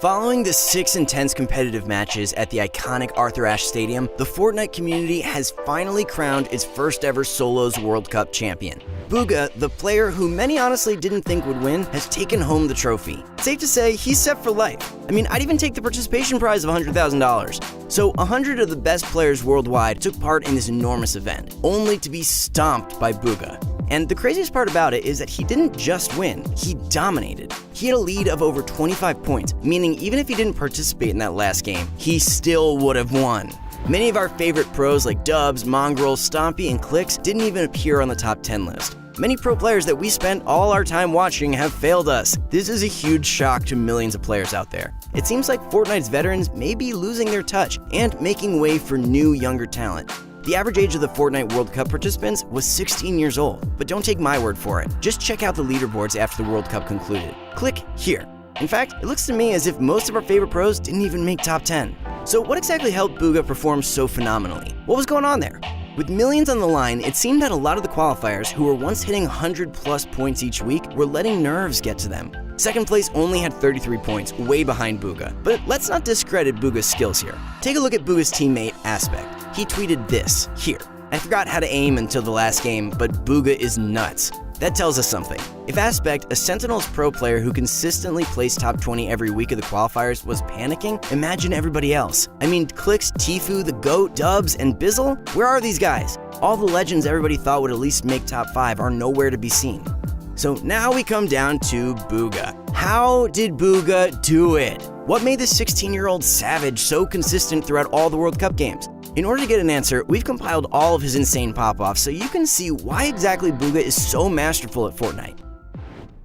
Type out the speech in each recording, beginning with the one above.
Following the 6 intense competitive matches at the iconic Arthur Ashe Stadium, the Fortnite community has finally crowned its first ever Solos World Cup champion. Bugha, the player who many honestly didn't think would win, has taken home the trophy. Safe to say, he's set for life. I mean, I'd even take the participation prize of $100,000. So 100 of the best players worldwide took part in this enormous event, only to be stomped by Bugha. And the craziest part about it is that he didn't just win, he dominated. He had a lead of over 25 points, meaning even if he didn't participate in that last game, he still would have won. Many of our favorite pros like Dubs, Mongrel, Stompy, and Clicks didn't even appear on the top 10 list. Many pro players that we spent all our time watching have failed us. This is a huge shock to millions of players out there. It seems like Fortnite's veterans may be losing their touch and making way for new, younger talent. The average age of the Fortnite World Cup participants was 16 years old, but don't take my word for it. Just check out the leaderboards after the World Cup concluded. Click here. In fact, it looks to me as if most of our favorite pros didn't even make top 10. So what exactly helped Bugha perform so phenomenally? What was going on there? With millions on the line, it seemed that a lot of the qualifiers who were once hitting 100+ points each week were letting nerves get to them. Second place only had 33 points, way behind Bugha. But let's not discredit Bugha's skills here. Take a look at Bugha's teammate, Aspect. He tweeted this, here. I forgot how to aim until the last game, but Bugha is nuts. That tells us something. If Aspect, a Sentinels pro player who consistently placed top 20 every week of the qualifiers, was panicking, imagine everybody else. I mean, Clicks, Tfue, the GOAT, Dubs, and Bizzle? Where are these guys? All the legends everybody thought would at least make top 5 are nowhere to be seen. So now we come down to Bugha. How did Bugha do it? What made this 16-year-old savage so consistent throughout all the World Cup games? In order to get an answer, we've compiled all of his insane pop-offs so you can see why exactly Bugha is so masterful at Fortnite.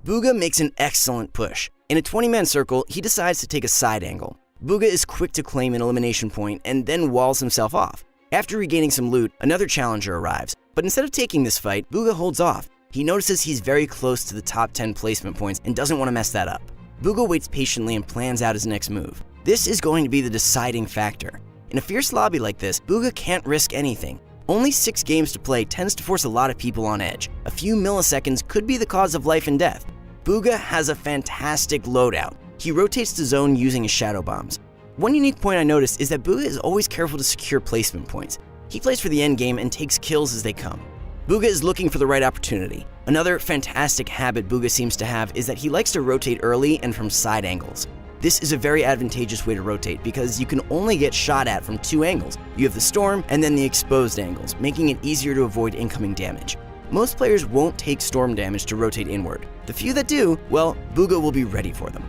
Bugha makes an excellent push. In a 20-man circle, he decides to take a side angle. Bugha is quick to claim an elimination point and then walls himself off. After regaining some loot, another challenger arrives, but instead of taking this fight, Bugha holds off. He notices he's very close to the top 10 placement points and doesn't want to mess that up. Bugha waits patiently and plans out his next move. This is going to be the deciding factor. In a fierce lobby like this, Bugha can't risk anything. Only 6 games to play tends to force a lot of people on edge. A few milliseconds could be the cause of life and death. Bugha has a fantastic loadout. He rotates the zone using his shadow bombs. One unique point I noticed is that Bugha is always careful to secure placement points. He plays for the end game and takes kills as they come. Bugha is looking for the right opportunity. Another fantastic habit Bugha seems to have is that he likes to rotate early and from side angles. This is a very advantageous way to rotate because you can only get shot at from 2 angles. You have the storm and then the exposed angles, making it easier to avoid incoming damage. Most players won't take storm damage to rotate inward. The few that do, well, Bugha will be ready for them.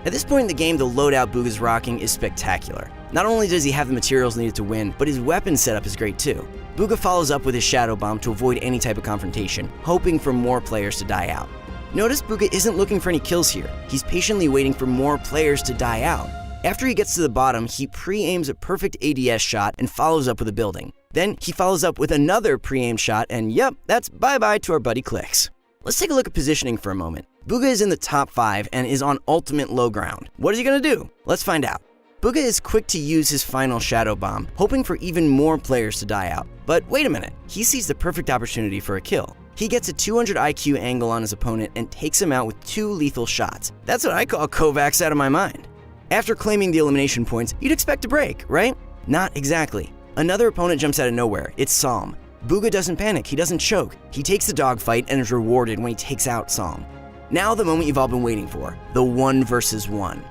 At this point in the game, the loadout Bugha's rocking is spectacular. Not only does he have the materials needed to win, but his weapon setup is great too. Bugha follows up with his shadow bomb to avoid any type of confrontation, hoping for more players to die out. Notice Bugha isn't looking for any kills here. He's patiently waiting for more players to die out. After he gets to the bottom, he pre-aims a perfect ADS shot and follows up with a building. Then he follows up with another pre-aimed shot, and yep, that's bye-bye to our buddy Clicks. Let's take a look at positioning for a moment. Bugha is in the top 5 and is on ultimate low ground. What is he gonna do? Let's find out. Bugha is quick to use his final shadow bomb, hoping for even more players to die out. But wait a minute, he sees the perfect opportunity for a kill. He gets a 200 IQ angle on his opponent and takes him out with 2 lethal shots. That's what I call Kovacs out of my mind. After claiming the elimination points, you'd expect a break, right? Not exactly. Another opponent jumps out of nowhere. It's Psalm. Bugha doesn't panic, he doesn't choke. He takes the dogfight and is rewarded when he takes out Psalm. Now the moment you've all been waiting for, the 1 versus 1.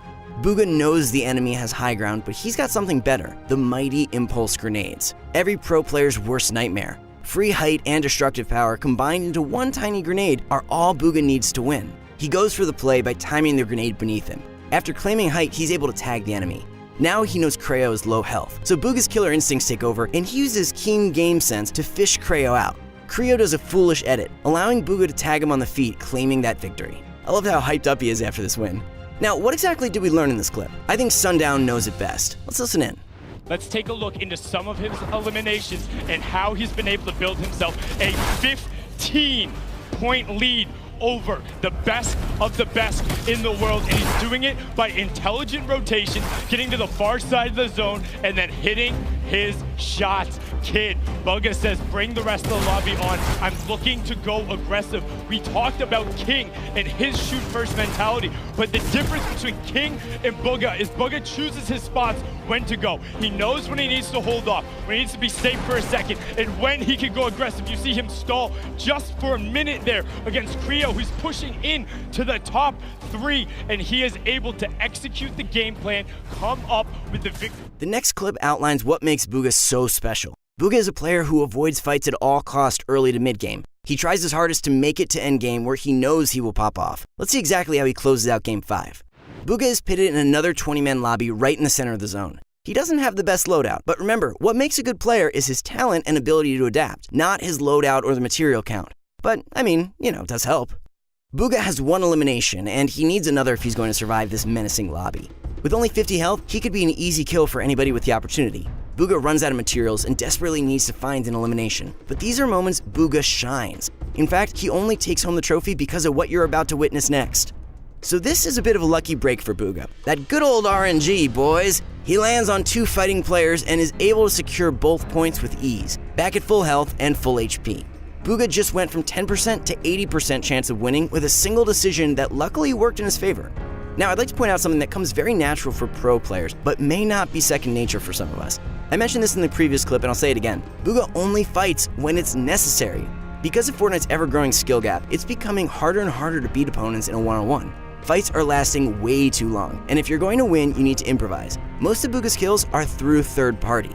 Bugha knows the enemy has high ground, but he's got something better, the mighty impulse grenades. Every pro player's worst nightmare. Free height and destructive power combined into one tiny grenade are all Bugha needs to win. He goes for the play by timing the grenade beneath him. After claiming height, he's able to tag the enemy. Now he knows Creo is low health, so Bugha's killer instincts take over and he uses keen game sense to fish Creo out. Creo does a foolish edit, allowing Bugha to tag him on the feet, claiming that victory. I love how hyped up he is after this win. Now, what exactly did we learn in this clip? I think Sundown knows it best. Let's listen in. Let's take a look into some of his eliminations and how he's been able to build himself a 15-point lead over the best of the best in the world. And he's doing it by intelligent rotation, getting to the far side of the zone, and then hitting his shots. kid. Bugha says, bring the rest of the lobby on. I'm looking to go aggressive. We talked about King and his shoot first mentality, but the difference between King and Bugha is Bugha chooses his spots when to go. He knows when he needs to hold off, when he needs to be safe for a second, and when he can go aggressive. You see him stall just for a minute there against Creo, who's pushing in to the top 3, and he is able to execute the game plan, come up with the victory. The next clip outlines what makes Bugha so special. Bugha is a player who avoids fights at all costs early to mid-game. He tries his hardest to make it to endgame where he knows he will pop off. Let's see exactly how he closes out Game 5. Bugha is pitted in another 20-man lobby right in the center of the zone. He doesn't have the best loadout, but remember, what makes a good player is his talent and ability to adapt, not his loadout or the material count. But, I mean, it does help. Bugha has 1 elimination, and he needs another if he's going to survive this menacing lobby. With only 50 health, he could be an easy kill for anybody with the opportunity. Bugha runs out of materials and desperately needs to find an elimination. But these are moments Bugha shines. In fact, he only takes home the trophy because of what you're about to witness next. So this is a bit of a lucky break for Bugha. That good old RNG, boys! He lands on 2 fighting players and is able to secure both points with ease, back at full health and full HP. Bugha just went from 10% to 80% chance of winning with a single decision that luckily worked in his favor. Now, I'd like to point out something that comes very natural for pro players, but may not be second nature for some of us. I mentioned this in the previous clip, and I'll say it again. Bugha only fights when it's necessary. Because of Fortnite's ever-growing skill gap, it's becoming harder and harder to beat opponents in a one-on-one. Fights are lasting way too long, and if you're going to win, you need to improvise. Most of Bugha's kills are through third party.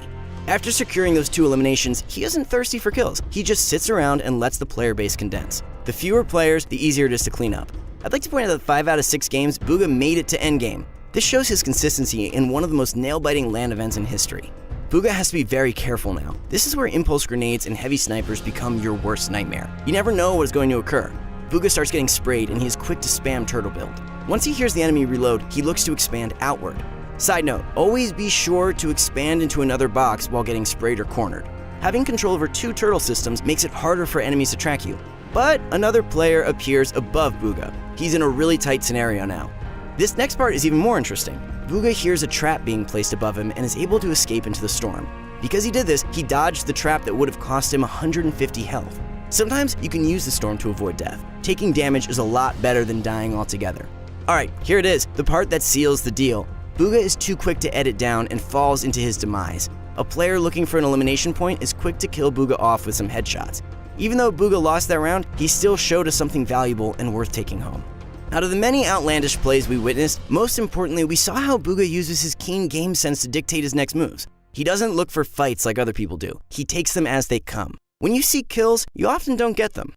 After securing those 2 eliminations, he isn't thirsty for kills. He just sits around and lets the player base condense. The fewer players, the easier it is to clean up. I'd like to point out that 5 out of 6 games, Bugha made it to endgame. This shows his consistency in one of the most nail-biting LAN events in history. Bugha has to be very careful now. This is where impulse grenades and heavy snipers become your worst nightmare. You never know what is going to occur. Bugha starts getting sprayed and he is quick to spam turtle build. Once he hears the enemy reload, he looks to expand outward. Side note, always be sure to expand into another box while getting sprayed or cornered. Having control over 2 turtle systems makes it harder for enemies to track you. But another player appears above Bugha. He's in a really tight scenario now. This next part is even more interesting. Bugha hears a trap being placed above him and is able to escape into the storm. Because he did this, he dodged the trap that would have cost him 150 health. Sometimes you can use the storm to avoid death. Taking damage is a lot better than dying altogether. Alright, here it is, the part that seals the deal. Bugha is too quick to edit down and falls into his demise. A player looking for an elimination point is quick to kill Bugha off with some headshots. Even though Bugha lost that round, he still showed us something valuable and worth taking home. Out of the many outlandish plays we witnessed, most importantly, we saw how Bugha uses his keen game sense to dictate his next moves. He doesn't look for fights like other people do. He takes them as they come. When you seek kills, you often don't get them.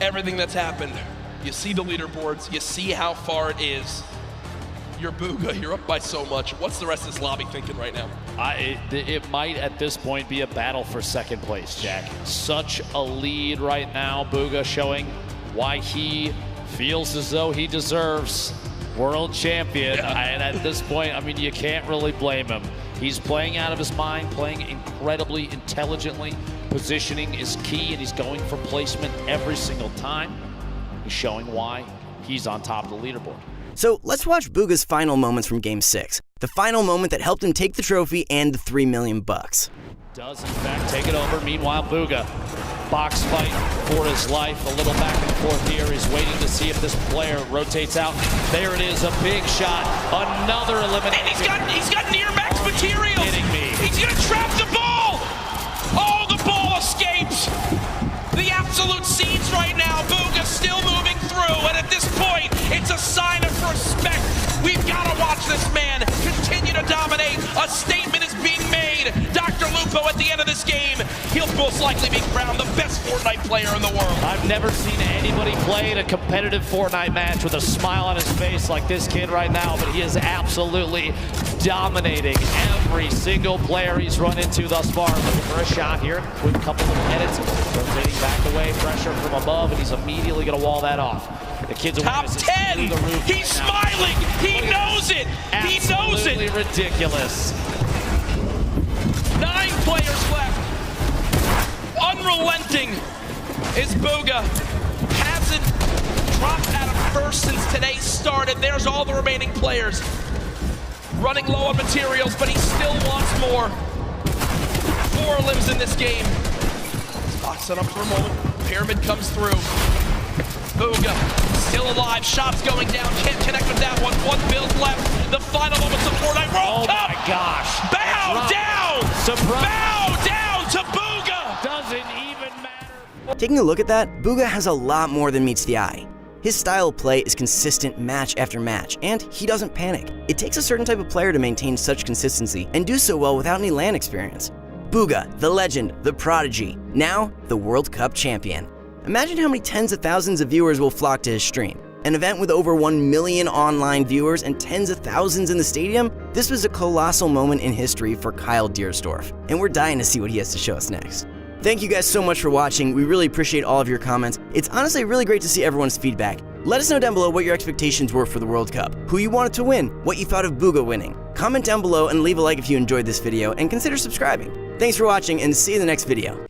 Everything that's happened, you see the leaderboards, you see how far it is. You're Bugha, you're up by so much. What's the rest of this lobby thinking right now? It might at this point be a battle for second place, Jack. Such a lead right now. Bugha showing why he feels as though he deserves world champion. Yeah. And at this point, I mean, you can't really blame him. He's playing out of his mind, playing incredibly intelligently. Positioning is key, and he's going for placement every single time. He's showing why he's on top of the leaderboard. So let's watch Bugha's final moments from Game 6. The final moment that helped him take the trophy and the $3 million bucks. Does in fact take it over. Meanwhile, Bugha, box fight for his life. A little back and forth here. He's waiting to see if this player rotates out. There it is, a big shot. Another elimination. And he's got near max materials. Kidding me? He's gonna trap the ball. Oh, the ball escapes. The absolute scenes right now. Bugha still moving through, and at this point, it's a sign of respect. We've got to watch this man continue to dominate. A statement is being made. Dr. Lupo at the end of this game, he'll most likely be crowned the best Fortnite player in the world. I've never seen anybody play in a competitive Fortnite match with a smile on his face like this kid right now, but he is absolutely dominating every single player he's run into thus far. Looking for a shot here. Quick couple of edits. Rotating back away, pressure from above, and he's immediately going to wall that off. The kid's Top 10. He's smiling. He knows it. He knows it. Absolutely ridiculous. 9 players left. Unrelenting is Bugha. Hasn't dropped out of first since today started. There's all the remaining players. Running low on materials, but he still wants more. 4 lives in this game. Spot set up for a moment. Pyramid comes through. Bugha still alive. Shots going down. Can't connect with that one. 1 build left. The final moments of Fortnite World Cup. Oh my gosh. Bow down. Surprise. Bow down to Bugha. Doesn't even matter. Taking a look at that, Bugha has a lot more than meets the eye. His style of play is consistent match after match, and he doesn't panic. It takes a certain type of player to maintain such consistency and do so well without any LAN experience. Bugha, the legend, the prodigy, now the World Cup champion. Imagine how many tens of thousands of viewers will flock to his stream. An event with over 1 million online viewers and tens of thousands in the stadium, this was a colossal moment in history for Kyle Deersdorf, and we're dying to see what he has to show us next. Thank you guys so much for watching. We really appreciate all of your comments. It's honestly really great to see everyone's feedback. Let us know down below what your expectations were for the World Cup, who you wanted to win, what you thought of Bugha winning. Comment down below and leave a like if you enjoyed this video, and consider subscribing. Thanks for watching, and see you in the next video.